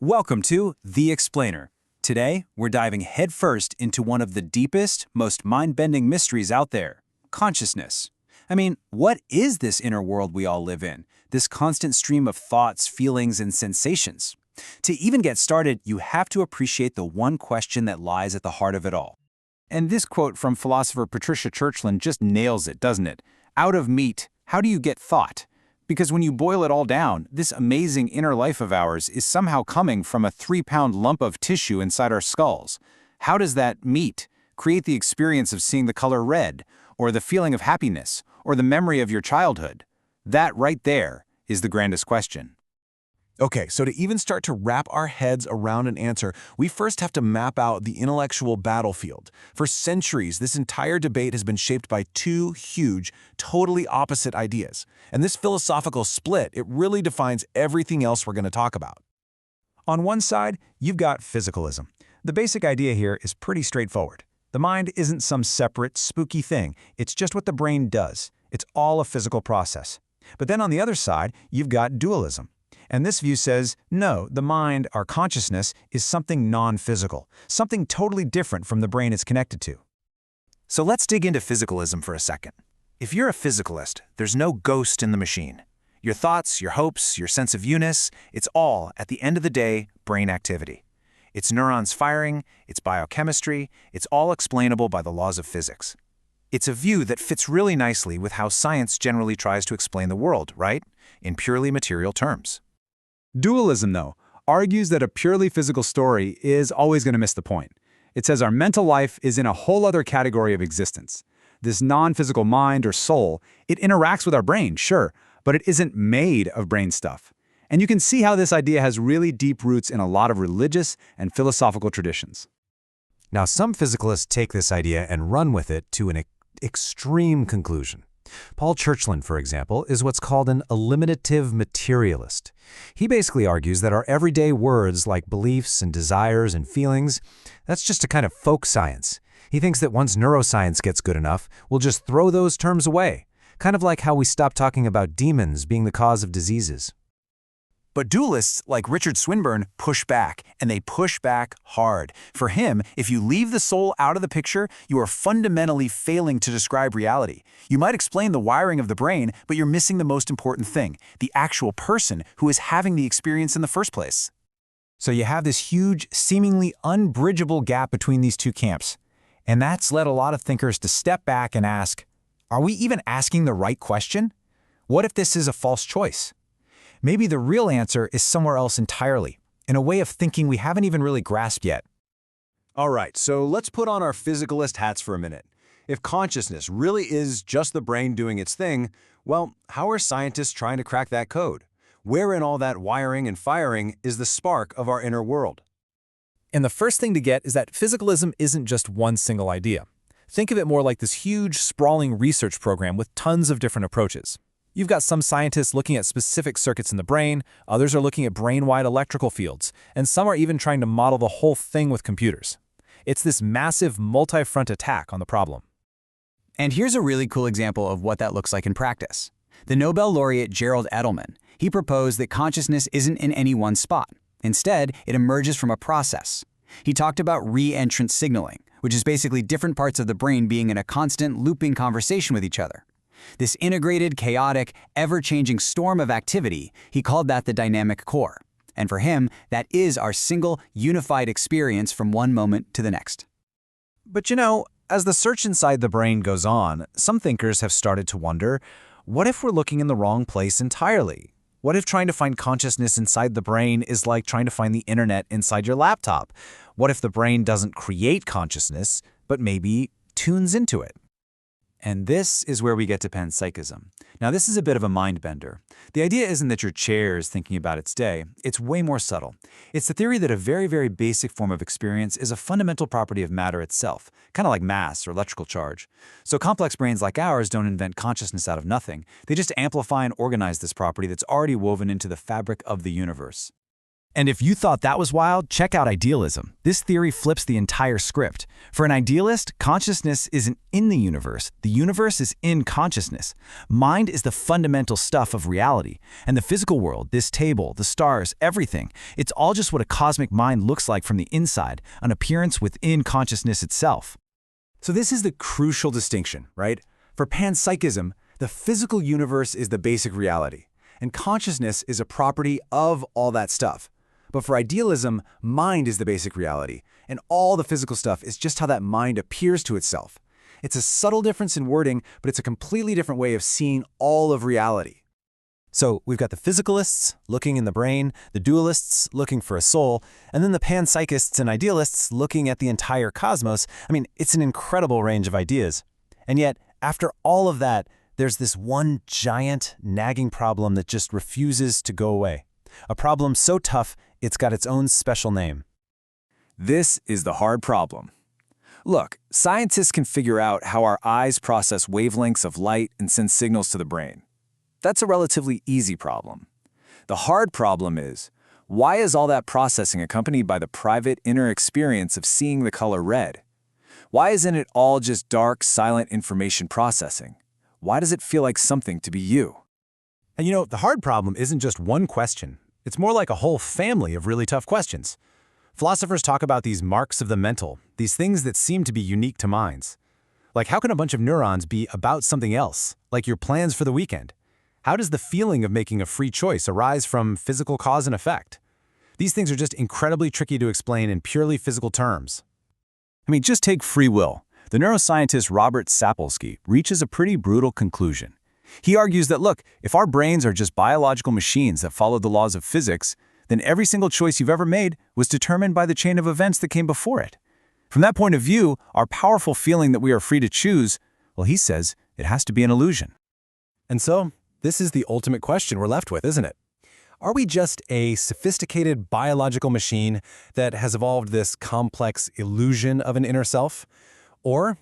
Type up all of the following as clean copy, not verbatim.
Welcome to The Explainer. Today, we're diving headfirst into one of the deepest, most mind-bending mysteries out there, consciousness. I mean, what is this inner world we all live in? This constant stream of thoughts, feelings, and sensations? To even get started, you have to appreciate the one question that lies at the heart of it all. And this quote from philosopher Patricia Churchland just nails it, doesn't it? Out of meat, how do you get thought? Because when you boil it all down, this amazing inner life of ours is somehow coming from a 3-pound lump of tissue inside our skulls. How does that meat create the experience of seeing the color red, or the feeling of happiness, or the memory of your childhood? That right there is the grandest question. Okay, so to even start to wrap our heads around an answer, we first have to map out the intellectual battlefield. For centuries, this entire debate has been shaped by two huge, totally opposite ideas. And this philosophical split, it really defines everything else we're going to talk about. On one side, you've got physicalism. The basic idea here is pretty straightforward. The mind isn't some separate, spooky thing. It's just what the brain does. It's all a physical process. But then on the other side, you've got dualism. And this view says, no, the mind, our consciousness, is something non-physical, something totally different from the brain it's connected to. So let's dig into physicalism for a second. If you're a physicalist, there's no ghost in the machine. Your thoughts, your hopes, your sense of you-ness, it's all, at the end of the day, brain activity. It's neurons firing, it's biochemistry, it's all explainable by the laws of physics. It's a view that fits really nicely with how science generally tries to explain the world, right? In purely material terms. Dualism, though, argues that a purely physical story is always going to miss the point. It says our mental life is in a whole other category of existence. This non-physical mind or soul, it interacts with our brain, sure, but it isn't made of brain stuff. And you can see how this idea has really deep roots in a lot of religious and philosophical traditions. Now, some physicalists take this idea and run with it to an extreme conclusion. Paul Churchland, for example, is what's called an eliminative materialist. He basically argues that our everyday words like beliefs and desires and feelings, that's just a kind of folk science. He thinks that once neuroscience gets good enough, we'll just throw those terms away, kind of like how we stop talking about demons being the cause of diseases. But dualists like Richard Swinburne push back, and they push back hard. For him, if you leave the soul out of the picture, you are fundamentally failing to describe reality. You might explain the wiring of the brain, but you're missing the most important thing, the actual person who is having the experience in the first place. So you have this huge, seemingly unbridgeable gap between these two camps. And that's led a lot of thinkers to step back and ask, are we even asking the right question? What if this is a false choice? Maybe the real answer is somewhere else entirely, in a way of thinking we haven't even really grasped yet. All right, so let's put on our physicalist hats for a minute. If consciousness really is just the brain doing its thing, well, how are scientists trying to crack that code? Where in all that wiring and firing is the spark of our inner world? And the first thing to get is that physicalism isn't just one single idea. Think of it more like this huge, sprawling research program with tons of different approaches. You've got some scientists looking at specific circuits in the brain, others are looking at brain-wide electrical fields, and some are even trying to model the whole thing with computers. It's this massive multi-front attack on the problem. And here's a really cool example of what that looks like in practice. The Nobel laureate Gerald Edelman, he proposed that consciousness isn't in any one spot. Instead, it emerges from a process. He talked about re-entrant signaling, which is basically different parts of the brain being in a constant looping conversation with each other. This integrated, chaotic, ever-changing storm of activity, he called that the dynamic core. And for him, that is our single, unified experience from one moment to the next. But you know, as the search inside the brain goes on, some thinkers have started to wonder, what if we're looking in the wrong place entirely? What if trying to find consciousness inside the brain is like trying to find the internet inside your laptop? What if the brain doesn't create consciousness, but maybe tunes into it? And this is where we get to panpsychism. Now, this is a bit of a mind-bender. The idea isn't that your chair is thinking about its day. It's way more subtle. It's the theory that a very, very basic form of experience is a fundamental property of matter itself, kind of like mass or electrical charge. So complex brains like ours don't invent consciousness out of nothing. They just amplify and organize this property that's already woven into the fabric of the universe. And if you thought that was wild, check out idealism. This theory flips the entire script. For an idealist, consciousness isn't in the universe is in consciousness. Mind is the fundamental stuff of reality. And the physical world, this table, the stars, everything, it's all just what a cosmic mind looks like from the inside, an appearance within consciousness itself. So this is the crucial distinction, right? For panpsychism, the physical universe is the basic reality, and consciousness is a property of all that stuff. But for idealism, mind is the basic reality, and all the physical stuff is just how that mind appears to itself. It's a subtle difference in wording, but it's a completely different way of seeing all of reality. So we've got the physicalists looking in the brain, the dualists looking for a soul, and then the panpsychists and idealists looking at the entire cosmos. I mean, it's an incredible range of ideas. And yet, after all of that, there's this one giant, nagging problem that just refuses to go away. A problem so tough, it's got its own special name. This is the hard problem. Look, scientists can figure out how our eyes process wavelengths of light and send signals to the brain. That's a relatively easy problem. The hard problem is, why is all that processing accompanied by the private inner experience of seeing the color red? Why isn't it all just dark, silent information processing? Why does it feel like something to be you? And you know, the hard problem isn't just one question. It's more like a whole family of really tough questions. Philosophers talk about these marks of the mental, these things that seem to be unique to minds. Like, how can a bunch of neurons be about something else, like your plans for the weekend? How does the feeling of making a free choice arise from physical cause and effect? These things are just incredibly tricky to explain in purely physical terms. I mean, just take free will. The neuroscientist Robert Sapolsky reaches a pretty brutal conclusion. He argues that, look, if our brains are just biological machines that follow the laws of physics, then every single choice you've ever made was determined by the chain of events that came before it. From that point of view, our powerful feeling that we are free to choose, well, he says, it has to be an illusion. And so, this is the ultimate question we're left with, isn't it? Are we just a sophisticated biological machine that has evolved this complex illusion of an inner self? Or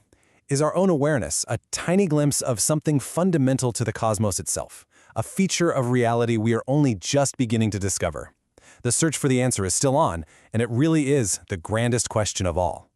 is our own awareness a tiny glimpse of something fundamental to the cosmos itself, a feature of reality we are only just beginning to discover? The search for the answer is still on, and it really is the grandest question of all.